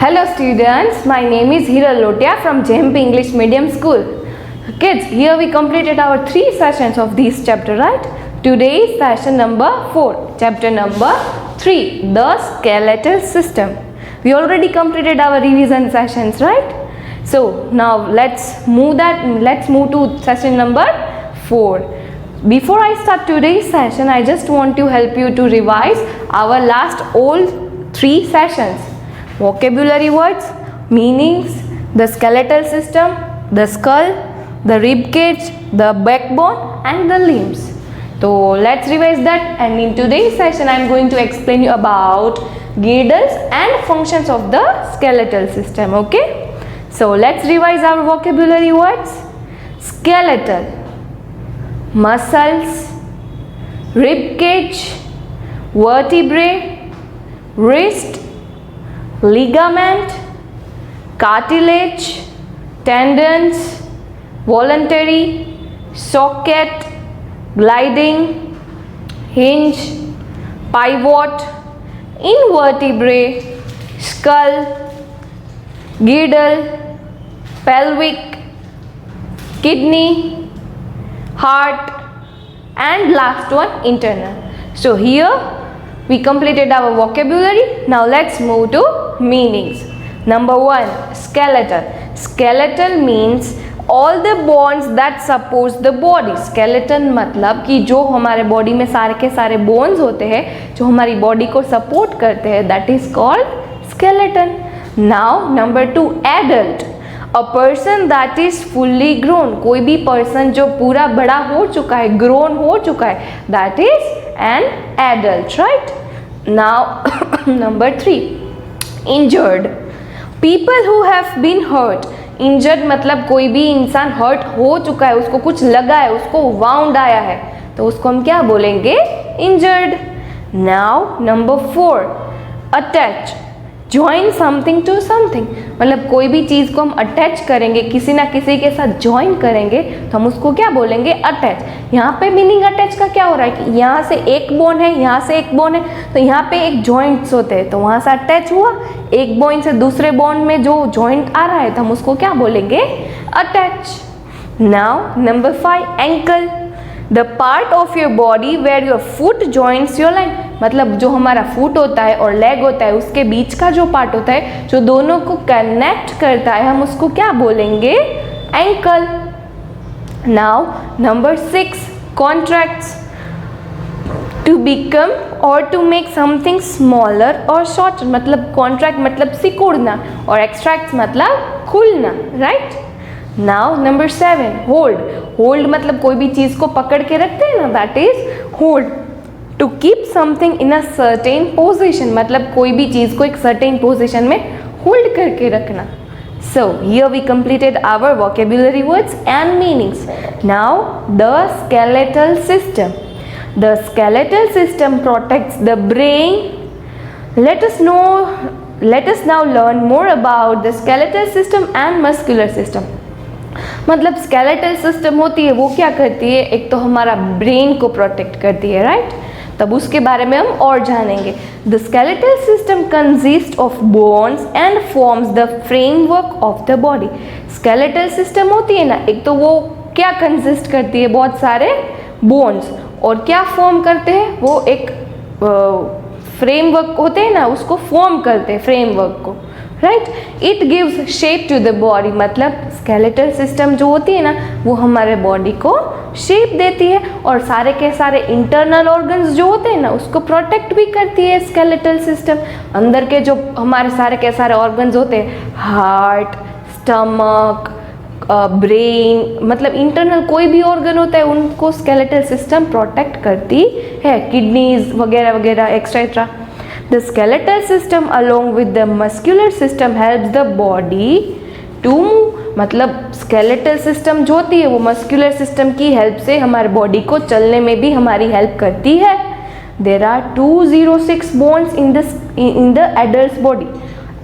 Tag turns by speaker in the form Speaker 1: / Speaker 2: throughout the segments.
Speaker 1: Hello students, my name is Hira Lotia from JMP English Medium School. Kids, here we completed our 3 sessions of this chapter, right? Today is session number 4, chapter number 3, the skeletal system. We already completed our revision sessions, right? So now let's move to session number 4. Before I start today's session, I just want to help you to revise our last all 3 sessions. Vocabulary words, meanings, the skeletal system, the skull, the rib cage, the backbone and the limbs. So let's revise that, and in today's session I am going to explain you about girdles and functions of the skeletal system. Okay, so let's revise our vocabulary words. Skeletal, muscles, rib cage, vertebrae, wrist, ligament, cartilage, tendons, voluntary, socket, gliding, hinge, pivot, invertebrate, skull, girdle, pelvic, kidney, heart, and last one internal. So here we completed our vocabulary. Now let's move to meanings. Number 1, skeletal. Skeletal means all the bones that supports the body. Skeleton मतलब कि जो हमारे body में सारे के सारे bones होते हैं जो हमारी बॉडी को सपोर्ट करते हैं, that is called skeleton. Now number 2, adult. A person that is fully grown. कोई भी person जो पूरा बड़ा हो चुका है, grown हो चुका है, that is an adult, right? Now number 3, injured. People who have been hurt. Injured मतलब कोई भी इंसान hurt हो चुका है, उसको कुछ लगा है, उसको wound आया है, तो उसको हम क्या बोलेंगे? Injured. Now number 4, attach. Join something to something. मतलब कोई भी चीज़ को हम अटैच करेंगे, किसी ना किसी के साथ ज्वाइन करेंगे, तो हम उसको क्या बोलेंगे? अटैच. यहाँ पे मीनिंग अटैच का क्या हो रहा है कि यहाँ से एक बोन है, यहाँ से एक बोन है, तो यहाँ पे एक जॉइंट्स होते हैं, तो वहाँ से अटैच हुआ. एक बोन से दूसरे बोन में जो जॉइंट आ रहा है, तो हम उसको क्या बोलेंगे? Attach. Now number 5, ankle. The part of your body where your foot joints your leg. मतलब जो हमारा फुट होता है और लेग होता है, उसके बीच का जो पार्ट होता है जो दोनों को कनेक्ट करता है, हम उसको क्या बोलेंगे? Ankle. Now number 6, contracts. To become और टू मेक समथिंग स्मॉलर और शॉर्टर. मतलब कॉन्ट्रैक्ट मतलब सिकुड़ना और एक्सट्रैक्ट मतलब खुलना, right? Now number 7, hold. Hold मतलब कोई भी चीज़ को पकड़ के रखते हैं ना, that is hold. To keep something in a certain position मतलब कोई भी चीज़ को एक सर्टेन पोजिशन में होल्ड करके रखना. So here we completed our vocabulary words and meanings. Now the skeletal system. The skeletal system protects the brain. Let us now learn more about the skeletal system and muscular system. मतलब skeletal system होती है वो क्या करती है? एक तो हमारा ब्रेन को प्रोटेक्ट करती है, राइट? तब उसके बारे में हम और जानेंगे. The skeletal system consists of bones and forms the framework of the body. skeletal system होती है ना, एक तो वो क्या कंसिस्ट करती है? बहुत सारे बोन्स. और क्या फॉर्म करते हैं? वो एक फ्रेमवर्क होते हैं ना, उसको फॉर्म करते हैं फ्रेमवर्क को, right? It gives shape to the body. मतलब स्केलेटल सिस्टम जो होती है ना, वो हमारे बॉडी को शेप देती है और सारे के सारे इंटरनल ऑर्गन्स जो होते हैं ना, उसको प्रोटेक्ट भी करती है स्केलेटल सिस्टम. अंदर के जो हमारे सारे के सारे ऑर्गन्स होते हैं, हार्ट, स्टमक, ब्रेन, मतलब इंटरनल कोई भी ऑर्गन होता है, उनको स्केलेटल सिस्टम प्रोटेक्ट करती है. किडनीज वगैरह वगैरह etcetera. The skeletal system along with the muscular system helps the body to move. मतलब skeletal system जो होती है वो muscular system की हेल्प से हमारे बॉडी को चलने में भी हमारी हेल्प करती है. There are 206 bones in the adult's body.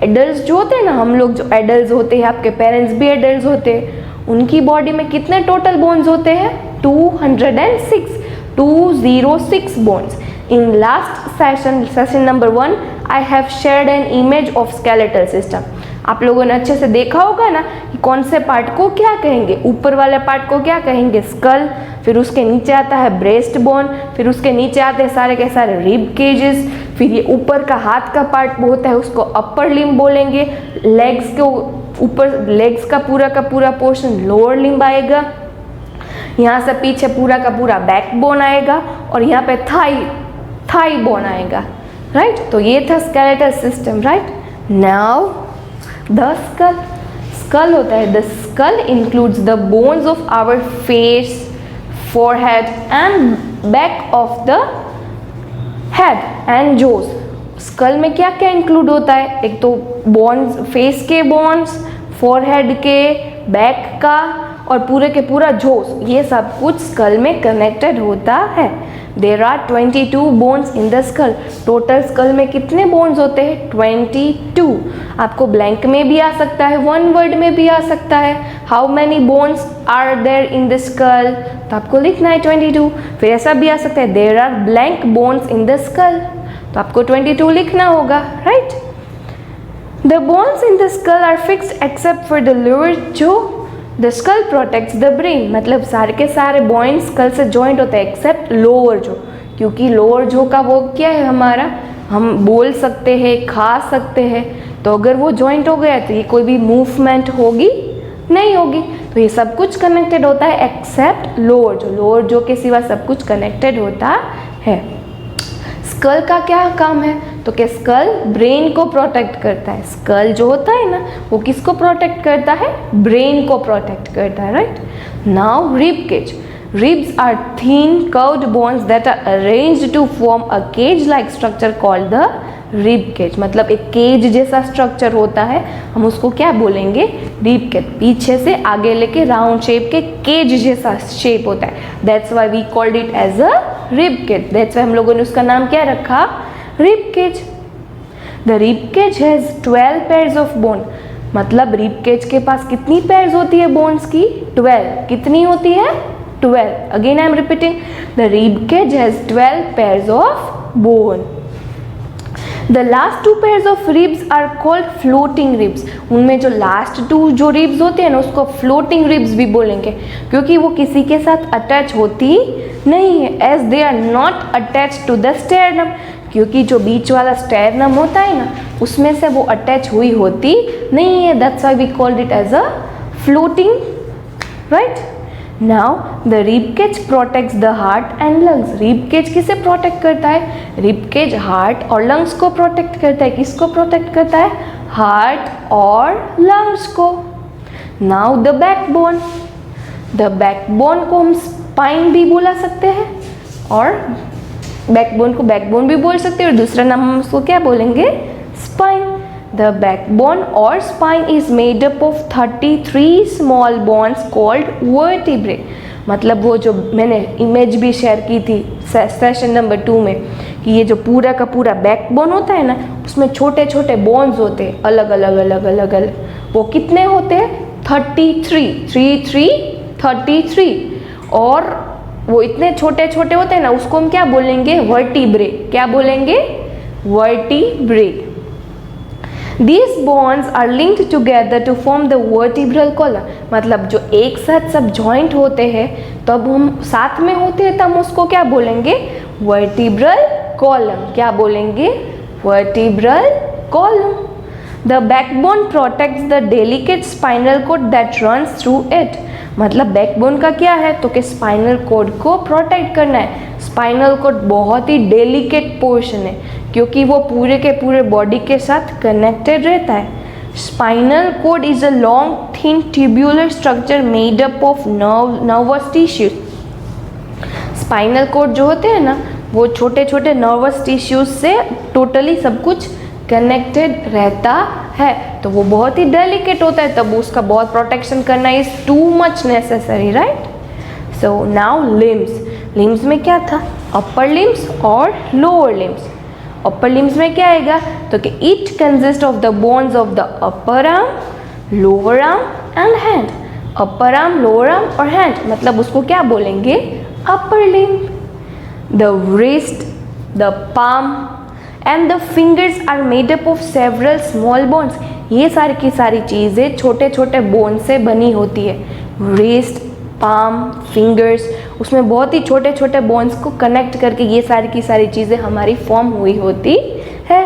Speaker 1: Adults जो होते हैं ना, हम लोग जो adults होते हैं, आपके पेरेंट्स भी adults होते हैं, उनकी बॉडी में कितने टोटल बोन्स होते हैं? 206 bones. In last session number 1, I have shared N image of skeletal system. आप लोगों ने अच्छे से देखा होगा ना कि कौन से पार्ट को क्या कहेंगे। ऊपर वाले पार्ट को क्या कहेंगे? स्कल, फिर उसके नीचे आता है ब्रेस्ट बोन, फिर उसके नीचे आते हैं सारे के सारे रिब केजेस, फिर ये ऊपर का हाथ का पार्ट होता है उसको अपर लिम्ब बोलेंगे, लेग्स के ऊपर लेग्स का पूरा पोर्शन लोअर लिम्ब आएगा, यहाँ से पीछे पूरा का पूरा बैक बोन आएगा और यहाँ पे थाई बोन आएगा, राइट। तो ये था skeletal system, right. Now the skull होता है, the skull includes the bones of our face, forehead and back of the head and jaws. Skull में क्या क्या इंक्लूड होता है? एक तो बोन्स, फेस के बोन्स, फोरहेड के, बैक का और पूरे के पूरा जोस, ये सब कुछ स्कल में कनेक्टेड होता है। There are 22 bones in the skull. Total skull में कितने बोन्स होते हैं? 22। आपको ब्लैंक में भी आ सकता है, वन वर्ड में भी आ सकता है। How many bones are there in the skull, तो आपको लिखना है 22। फिर ऐसा भी आ सकता है there are blank bones in the skull, तो आपको 22 लिखना होगा, right. The bones in the skull are fixed except for the lower जो the skull protects the brain. मतलब सारे के सारे बोन्स स्कल से जॉइंट होते हैं एक्सेप्ट लोअर जो, क्योंकि लोअर जो का वो क्या है हमारा, हम बोल सकते हैं, खा सकते हैं, तो अगर वो जॉइंट हो गया तो ये कोई भी मूवमेंट होगी नहीं होगी। तो ये सब कुछ कनेक्टेड होता है एक्सेप्ट लोअर जो के सिवा सब कुछ कनेक्टेड होता है। स्कल का क्या काम है? तो क्या स्कल ब्रेन को प्रोटेक्ट करता है। स्कल जो होता है ना वो किसको प्रोटेक्ट करता है? ब्रेन को प्रोटेक्ट करता है, right. Now rib cage. Ribs are thin curved bones that are arranged to form a cage-like structure called the rib cage। मतलब एक केज जैसा स्ट्रक्चर होता है, हम उसको क्या बोलेंगे? Rib cage. पीछे से आगे लेके राउंड शेप के केज जैसा शेप होता है, that's why we called it as a rib cage. That's why हम लोगों ने उसका नाम क्या रखा? Rib cage. The rib cage has 12 pairs of bone. मतलब रिब केज के पास कितनी पेयर्स होती है बोन्स की? 12। कितनी होती है? 12. Again I am repeating, the rib cage has 12 pairs of bone. The last two pairs of ribs are called floating ribs. उनमें जो last two जो ribs होते हैं ना उसको floating ribs भी बोलेंगे, क्योंकि वो किसी के साथ अटैच होती नहीं है, as they are not attached to the sternum। क्योंकि जो बीच वाला स्टेरनम होता है ना उसमें से वो अटैच हुई होती नहीं है, that's why we called it as a floating, right? Now the rib cage protects the heart and lungs। rib cage किसे प्रोटेक्ट करता है? rib cage हार्ट और लंग्स को प्रोटेक्ट करता है। किसको प्रोटेक्ट करता है? हार्ट और लंग्स को। Now the backbone। the backbone को हम स्पाइन भी बोला सकते हैं और बैकबोन को बैकबोन भी बोल सकते हैं और दूसरा नाम हम उसको क्या बोलेंगे? Spine. The backbone or spine is made up of 33 small bones called vertebrae। मतलब वो जो मैंने इमेज भी शेयर की थी सेशन नंबर 2 में कि ये जो पूरा का पूरा बैकबोन होता है ना उसमें छोटे छोटे बोन्स होते हैं अलग अलग। वो कितने होते हैं? 33 और वो इतने छोटे छोटे होते हैं ना उसको हम क्या बोलेंगे? वर्टिब्रे। क्या बोलेंगे? Vertebrae. These bones are linked together to form the vertebral column। मतलब जो एक साथ सब जॉइंट होते हैं तब हम साथ में होते हैं तब उसको क्या बोलेंगे? Vertebral column. क्या बोलेंगे? Vertebral column. The backbone protects the delicate spinal cord that runs through it। मतलब बैकबोन का क्या है? तो कि स्पाइनल कोड को प्रोटेक्ट करना है। स्पाइनल कोड बहुत ही डेलिकेट पोर्शन है क्योंकि वो पूरे के पूरे बॉडी के साथ कनेक्टेड रहता है। Spinal cord is a long thin tubular structure made up of nervous tissues. Spinal cord जो होते हैं ना वो छोटे छोटे नर्वस टिश्यूज से टोटली सब कुछ कनेक्टेड रहता है, तो वो बहुत ही डेलिकेट होता है, तब उसका बहुत प्रोटेक्शन करना is too much necessary, right. So now limbs में क्या था? अपर लिम्स और लोअर लिम्स। अपर लिम्स में क्या आएगा? तो कि it consist of the bones of the upper arm, lower arm and hand. Upper arm, lower arm और हैंड, मतलब उसको क्या बोलेंगे? Upper limb. The wrist, the palm and the fingers are made up of several small bones. ये सारी की सारी चीज़ें छोटे छोटे बोन से बनी होती है। रिस्ट, पाम, फिंगर्स, उसमें बहुत ही छोटे छोटे बोन्स को कनेक्ट करके ये सारी की सारी चीज़ें हमारी फॉर्म हुई होती है।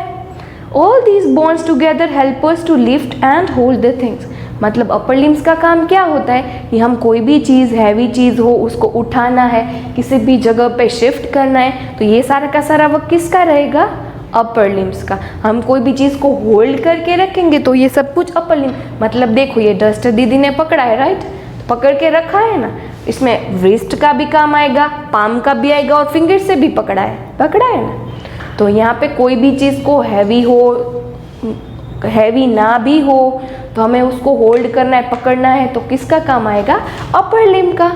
Speaker 1: All these bones together help us to lift and hold the things. मतलब अपर लिम्स का काम क्या होता है कि हम कोई भी चीज़, हैवी चीज़ हो, उसको उठाना है, किसी भी जगह पे शिफ्ट करना है, तो ये सारा का सारा वर्क किसका रहेगा? अपर लिम्स का। हम कोई भी चीज़ को होल्ड करके रखेंगे तो ये सब कुछ अपर लिम्स। मतलब देखो ये डस्टर दीदी ने पकड़ा है, राइट, पकड़ के रखा है ना, इसमें रिस्ट का भी काम आएगा, पाम का भी आएगा और फिंगर से भी पकड़ा है ना। तो यहाँ पे कोई भी चीज़ को हैवी हो, हैवी ना भी हो, तो हमें उसको होल्ड करना है, पकड़ना है, तो किसका काम आएगा? अपर लिम का।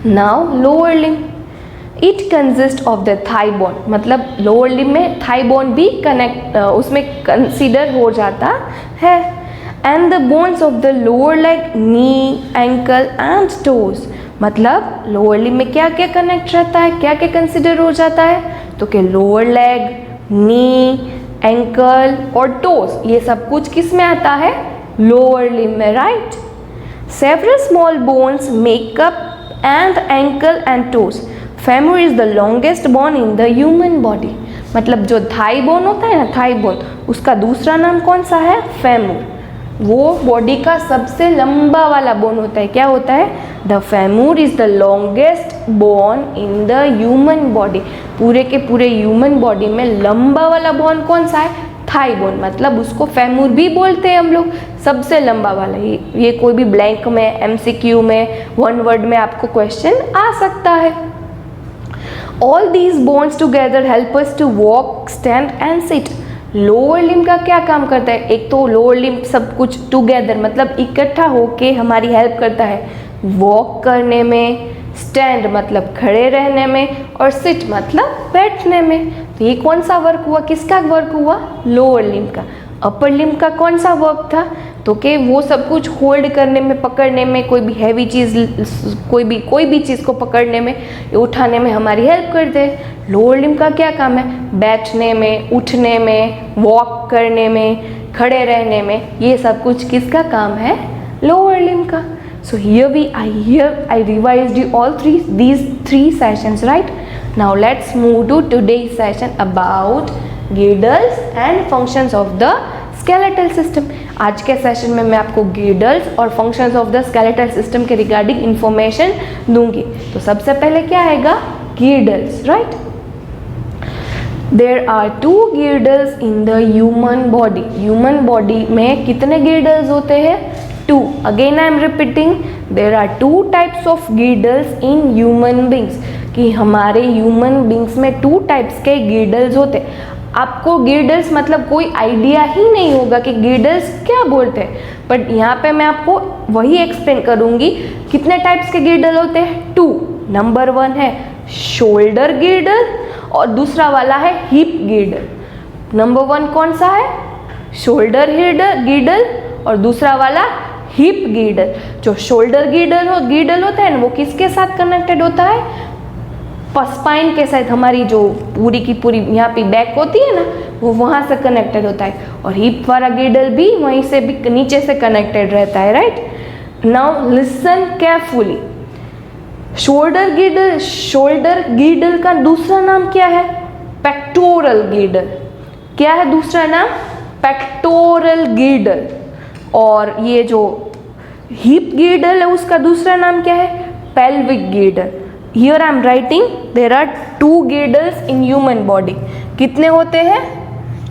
Speaker 1: Now lower limb, it consist of the thigh bone. मतलब लोअर लिम में थाई बोन भी उसमें कंसीडर हो जाता है। And the bones of the lower leg, knee, ankle and toes. मतलब लोअर लिम में क्या क्या कनेक्ट रहता है, क्या क्या कंसीडर हो जाता है? तो कि लोअर लेग, नी, एंकल और टोज, ये सब कुछ किस में आता है? लोअर लिम में, right. Several small bones make up and ankle and toes. Femur is the longest bone in the human body. मतलब जो थाई बोन होता है ना, थाई बोन, उसका दूसरा नाम कौन सा है? फेमर। वो बॉडी का सबसे लंबा वाला बोन होता है। क्या होता है? The femur is the longest bone in the human body. पूरे के पूरे ह्यूमन बॉडी में लंबा वाला बोन कौन सा है? Thigh bone. मतलब उसको फेमर भी बोलते हैं हम लोग, सबसे लंबा वाला। ये कोई भी ब्लैंक में, एमसीक्यू में, वन वर्ड में आपको क्वेश्चन आ सकता है। All these bones together help us to walk, stand and sit. Lower limb का क्या काम करता है? एक तो लोअर लिम सब कुछ टुगेदर मतलब इकट्ठा होके हमारी हेल्प करता है वॉक करने में, स्टैंड मतलब खड़े रहने में, और सिट मतलब बैठने में। तो ये कौन सा वर्क हुआ? किसका वर्क हुआ? लोअर लिम का। अपर लिम का कौन सा वर्क था? तो कि वो सब कुछ होल्ड करने में, पकड़ने में, कोई भी हैवी चीज़, कोई भी चीज़ को पकड़ने में, उठाने में हमारी हेल्प करते हैं। लोअर लिम का क्या काम है? बैठने में, उठने में, वॉक करने में, खड़े रहने में, ये सब कुछ किसका काम है? लोअर लिम का। So here I revised you all these three sessions, right? Now let's move to today's session about girdles and functions of the skeletal system. आज के सेशन में मैं आपको girdles और functions of the skeletal system के regarding information दूंगी। तो सबसे पहले क्या आएगा? girdles, right? There are two girdles in the human body. Human body में कितने girdles होते हैं? Two. Again I am repeating, there are two types of girdles in human beings. कि हमारे human beings में two types के girdles होते हैं। आपको girdles मतलब कोई आइडिया ही नहीं होगा कि girdles क्या बोलते हैं, बट यहाँ पे मैं आपको वही एक्सप्लेन करूँगी। कितने टाइप्स के girdle होते हैं? टू। नंबर 1 है शोल्डर गिर्डल और दूसरा वाला है हिप गिर्डल। नंबर 1 कौन सा है? शोल्डर गिर्डल और दूसरा वाला हिप गिर्डल। जो शोल्डर गिर्डल होता है ना, वो किसके साथ कनेक्टेड होता है? स्पाइन के साथ। हमारी जो पूरी की पूरी यहाँ पे बैक होती है ना, वो वहाँ से कनेक्टेड होता है। और हिप वाला गिर्डल भी वहीं से भी नीचे से कनेक्टेड रहता है, right. Now listen carefully. Shoulder girdle का दूसरा नाम क्या है? Pectoral girdle. क्या है दूसरा नाम? Pectoral girdle. और ये जो हिप गिर्डल है उसका दूसरा नाम क्या है? Pelvic girdle. Here I am writing there are two girdles in human body. कितने होते हैं?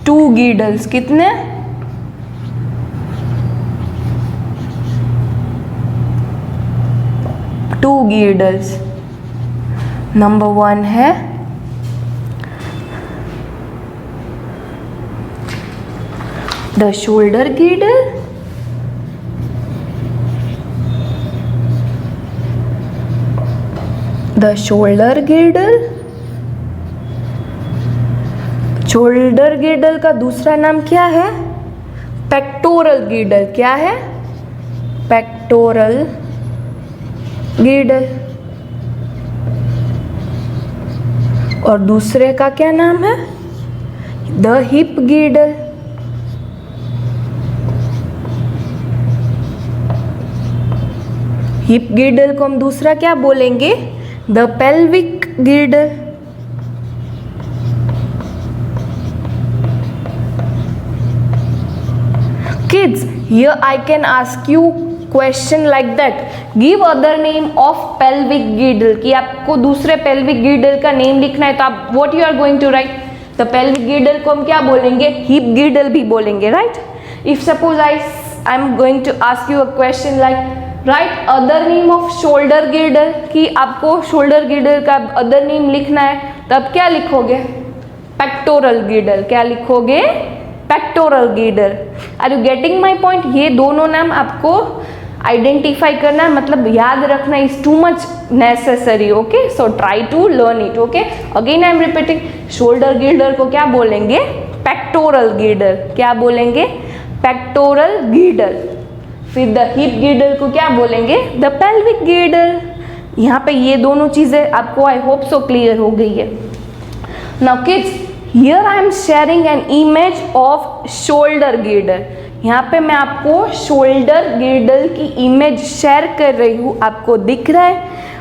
Speaker 1: Two girdles. कितने? Two girdles. नंबर 1 है the shoulder girdle, the shoulder girdle. Shoulder girdle का दूसरा नाम क्या है? Pectoral girdle. क्या है? Pectoral girdle. और दूसरे का क्या नाम है? The hip girdle, hip girdle को हम दूसरा क्या बोलेंगे? The pelvic girdle. Kids, here I can ask you question like that. Give other name of pelvic girdle. कि आपको दूसरे pelvic girdle का नेम लिखना है तो आप what you are going to write? The pelvic girdle को हम क्या बोलेंगे? Hip girdle भी बोलेंगे, right? If suppose I'm going to ask you a question like write other name of shoulder girdle, कि आपको shoulder girdle का other name लिखना है तब क्या लिखोगे? Pectoral girdle। क्या लिखोगे? Pectoral girdle. Are you getting my point? ये दोनों नाम आपको आइडेंटिफाई करना है, मतलब याद रखना is too much necessary. Okay, so try to learn it. Okay, again I am repeating, shoulder girdle को क्या बोलेंगे? Pectoral girdle. क्या बोलेंगे? Pectoral girdle. फिर द हिप गिडल को क्या बोलेंगे? The pelvic girdle. यहाँ पे ये दोनों चीजें आपको आई होप सो क्लियर हो गई है। Now kids, Here I am sharing an image of shoulder girdle। यहाँ पे मैं आपको शोल्डर गिर्डल की इमेज शेयर कर रही हूँ। आपको दिख रहा है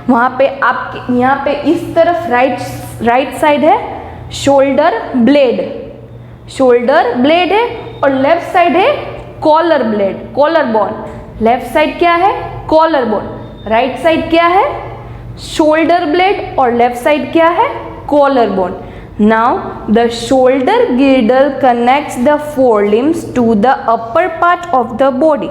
Speaker 1: वहाँ पे? आप यहाँ पे इस तरफ राइट साइड है शोल्डर ब्लेड, शोल्डर ब्लेड है, और लेफ्ट साइड है collar blade, collar bone. Left side क्या है? Collar bone. राइट साइड क्या है? शोल्डर ब्लेड, और लेफ्ट साइड क्या है? Collar bone. Now the shoulder girdle connects the forelimbs to the upper part of the body।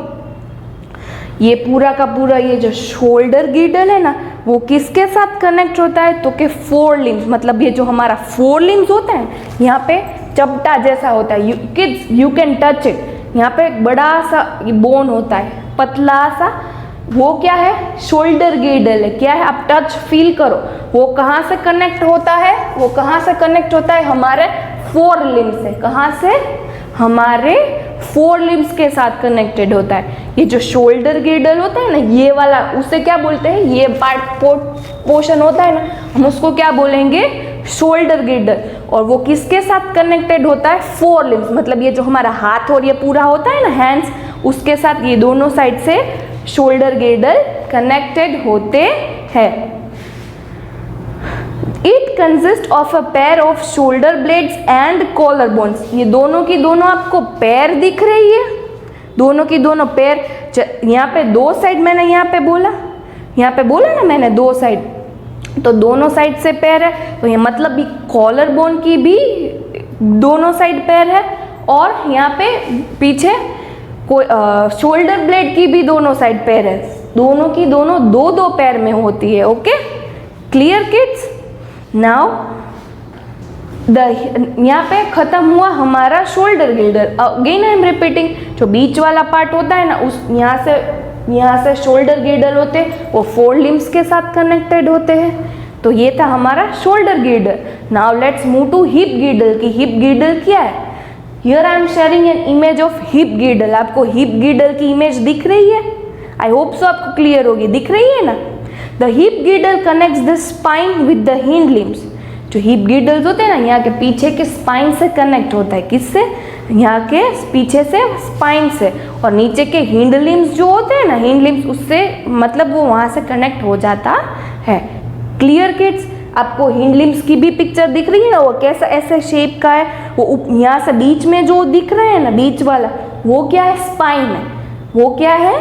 Speaker 1: ये पूरा का पूरा ये जो शोल्डर गिर्डल है ना, वो किसके साथ कनेक्ट होता है? तो के फोर लिम्स, मतलब ये जो हमारा फोर लिम्स होता है यहाँ पे चपटा जैसा होता है। Kids you can touch it. यहाँ पे एक बड़ा सा बोन होता है, पतला सा, वो क्या है? शोल्डर गिर्डल है। क्या है? आप टच फील करो। वो कहाँ से कनेक्ट होता है? वो कहाँ से कनेक्ट होता है? हमारे फोर लिम्स से। कहाँ से? हमारे फोर लिम्स के साथ कनेक्टेड होता है। ये जो शोल्डर गिर्डल होता है ना, ये वाला, उसे क्या बोलते हैं? ये पार्ट पोर्शन होता है ना, हम उसको क्या बोलेंगे? शोल्डर गिर्डल। और वो किसके साथ कनेक्टेड होता है? फोर लिम्स, मतलब ये जो हमारा हाथ और ये पूरा होता है ना, हैंड्स, उसके साथ ये दोनों साइड से शोल्डर गिर्डल कनेक्टेड होते हैं। It consist of a pair of shoulder blades and collar bones. ये दोनों की दोनों आपको पैर दिख रही है? दोनों की दोनों पैर। यहाँ पे दो साइड मैंने यहाँ पे बोला ना मैंने दो साइड, तो दोनों साइड से पैर है, तो ये मतलब कॉलर बोन की भी दोनों साइड पैर है, और यहाँ पे पीछे कोई शोल्डर ब्लेड की भी दोनों साइड पैर है। दोनों की दोनों दो दो पैर में होती है। Okay, clear kids? नाउ यहाँ पे खत्म हुआ हमारा shoulder गिर्डल। Again I am repeating, जो बीच वाला पार्ट होता है ना, उस यहाँ से शोल्डर गिर्डल होते हैं, वो फोर लिम्स के साथ कनेक्टेड होते हैं। तो ये था हमारा shoulder girdle. Now let's move to hip girdle. की हिप गिर्डल क्या है? Here I am sharing an image of hip girdle. आपको हिप गिर्डल की इमेज दिख रही है? आई होप सो आपको क्लियर होगी। दिख रही है ना? The hip गिर्डल connects the spine with the hind limbs. जो हिप गिर्डल्स होते हैं ना, यहाँ के पीछे के स्पाइन से कनेक्ट होता है। किससे? यहाँ के पीछे से स्पाइन से, और नीचे के हिंड लिम्स जो होते हैं ना, हिंड लिम्स, उससे मतलब वो वहाँ से कनेक्ट हो जाता है। Clear kids? आपको हिंड लिम्स की भी पिक्चर दिख रही है ना? वो कैसा ऐसे शेप का है, वो यहाँ से बीच में जो दिख रहा है ना, बीच वाला, वो क्या है? स्पाइन है। वो क्या है?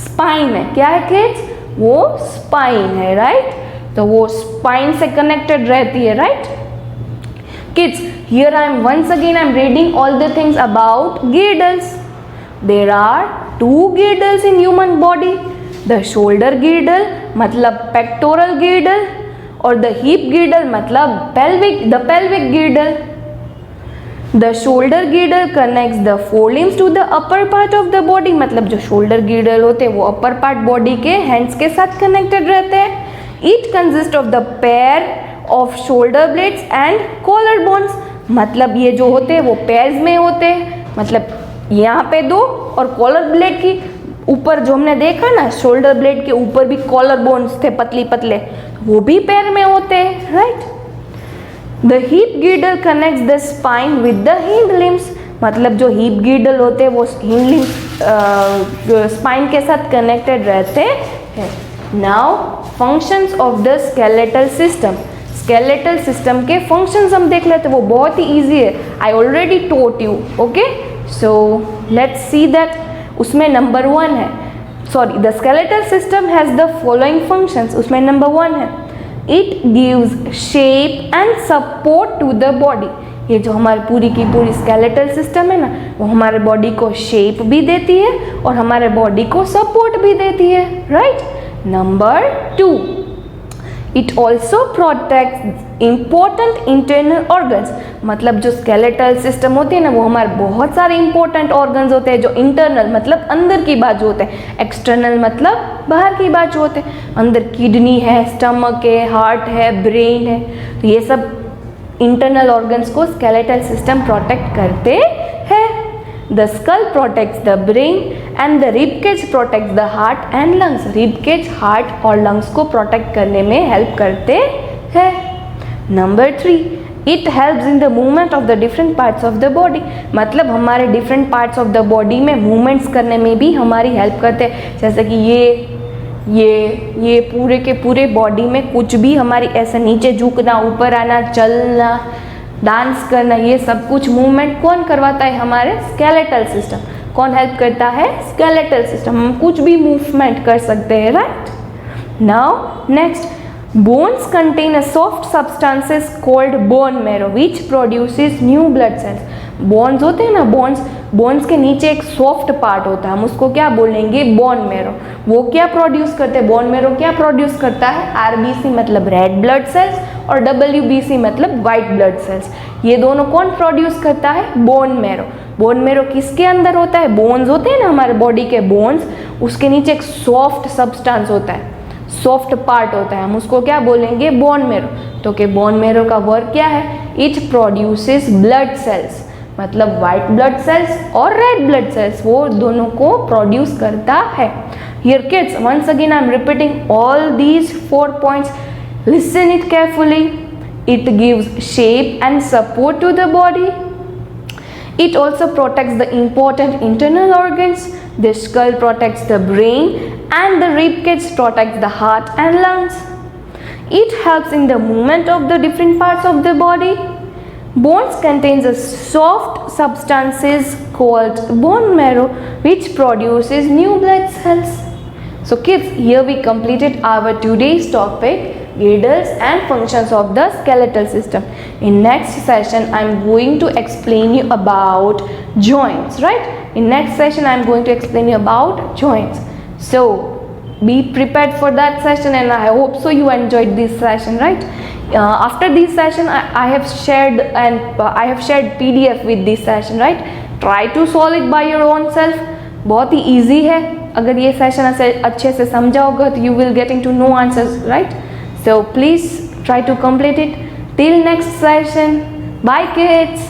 Speaker 1: स्पाइन है। क्या है किड्स? वो स्पाइन है, राइट? तो वो स्पाइन से कनेक्टेड रहती है, right? Kids, here I am once again I am reading all the things about girdles. There are two girdles in human body. The shoulder girdle मतलब पेक्टोरल गिर्डल, और the hip girdle मतलब the pelvic girdle. The shoulder girdle connects the forelimbs to the upper part of the body, मतलब जो shoulder girdle होते हैं वो upper part body के hands के साथ कनेक्टेड रहते हैं। It consist of the pair of shoulder blades and collar bones, मतलब ये जो होते हैं वो पेयर्स में होते हैं, मतलब यहाँ पे दो, और कॉलर ब्लेड की ऊपर जो हमने देखा ना, शोल्डर ब्लेड के ऊपर भी कॉलर बोन्स थे पतली पतले, वो भी पैर में होते हैं, right? The hip गिर्डल connects the spine with the hind limbs, मतलब जो हिप गिर्डल होते हैं वो हिंड लिम्स स्पाइन के साथ कनेक्टेड रहते हैं। Now functions of the skeletal system, skeletal system के फंक्शंस हम देख लेते हैं, वो बहुत ही ईजी है, I already taught you. Okay, so let's see that. उसमें नंबर 1 है, sorry, the skeletal system has the following functions. उसमें नंबर 1 है, it gives shape and support to the body. ये जो हमारी पूरी की पूरी स्केलेटल सिस्टम है ना, वो हमारे बॉडी को शेप भी देती है और हमारे बॉडी को सपोर्ट भी देती है, right. Number 2, it also protect important internal organs, मतलब जो स्केलेटल सिस्टम होती है ना, वो हमारे बहुत सारे इंपॉर्टेंट ऑर्गन्स होते हैं जो इंटरनल मतलब अंदर की बाजू होते हैं, एक्सटर्नल मतलब बाहर की बाजू होते हैं। अंदर किडनी है, स्टमक है, हार्ट है, ब्रेन है, तो ये सब इंटरनल ऑर्गन्स को स्केलेटल सिस्टम प्रोटेक्ट करते हैं। The skull protects the brain and the rib cage protects the heart and lungs, rib cage heart और लंग्स को प्रोटेक्ट करने में हेल्प करते हैं। Number 3, it helps in the movement of the different parts of the body, मतलब हमारे different parts of the body में movements करने में भी हमारी हेल्प करते हैं। जैसे कि ये पूरे के पूरे बॉडी में कुछ भी हमारी ऐसे नीचे झुकना, ऊपर आना, चलना, डांस करना, ये सब कुछ मूवमेंट कौन करवाता है? हमारे स्केलेटल सिस्टम। कौन हेल्प करता है? Skeletal system. हम कुछ भी मूवमेंट कर सकते हैं, right. Now next, bones contain a soft substances called bone marrow which produces new blood cells. Bones होते हैं ना, बोन्स के नीचे एक सॉफ्ट पार्ट होता है, हम उसको क्या बोलेंगे? Bone marrow. वो क्या प्रोड्यूस करते हैं? बोन मैरो क्या प्रोड्यूस करता है? आरबीसी मतलब रेड ब्लड सेल्स और डब्ल्यूबीसी मतलब वाइट ब्लड सेल्स। ये दोनों कौन प्रोड्यूस करता है? Bone marrow. बोन मैरो किसके अंदर होता है? बोन्स होते हैं ना हमारे बॉडी के बोन्स, उसके नीचे एक सॉफ्ट सब्सटेंस होता है, सॉफ्ट पार्ट होता है, हम उसको क्या बोलेंगे? Bone marrow. तो कि बोन मैरो का वर्क क्या है? इट प्रोड्यूसेस ब्लड सेल्स, मतलब वाइट ब्लड सेल्स और रेड ब्लड सेल्स, वो दोनों को प्रोड्यूस करता है। Here kids, once again I am repeating all these 4 points, listen it carefully. It gives shape and support to the body. It also protects the important internal organs. The skull protects the brain and the rib cage protects the heart and lungs. It helps in the movement of the different parts of the body. Bones contains a soft substances called bone marrow which produces new blood cells. So kids, here we completed our today's topic, girdles and functions of the skeletal system. In next session I am going to explain you about joints, right? In next session I am going to explain you about joints. So be prepared for that session and I hope so you enjoyed this session, right? After this session I have shared PDF with this session, right? Try to solve it by your own self. बहुत ही easy है, अगर ये session अच्छे से समझाओगे तो you will getting to know answers, right? So please try to complete it. Till next session. Bye kids.